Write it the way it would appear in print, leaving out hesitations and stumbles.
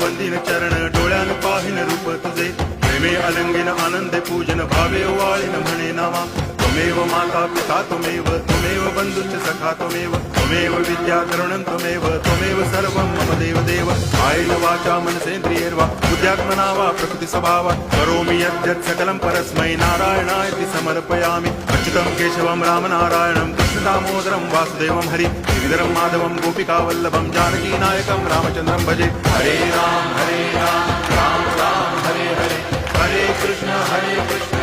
वंदिन चरण डोळ्यान पाहिन रूप तुझे प्रेमे अलंगिन आनंदे पूजन भावे ओवाळीन म्हणे नामा त्वमेव माता पिता त्वमेव बंधुश्च सखा त्वमेव विद्या तरुणं त्वमेव सर्वं मम देव कायेन वाचा मनसेन्द्रियैर्वा बुद्ध्यात्मना वा प्रकृति स्वभावात् करोमि यद्यत् सकलं परस्मै नारायणायति समर्पयामि अच्युतं केशवं रामनारायणं कृष्णदामोदरं वासुदेवं हरि गिरिधरं माधवं गोपिकावल्लभं जानकीनायकं रामचन्द्रं भजे हरे राम राम राम हरे हरे हरे कृष्ण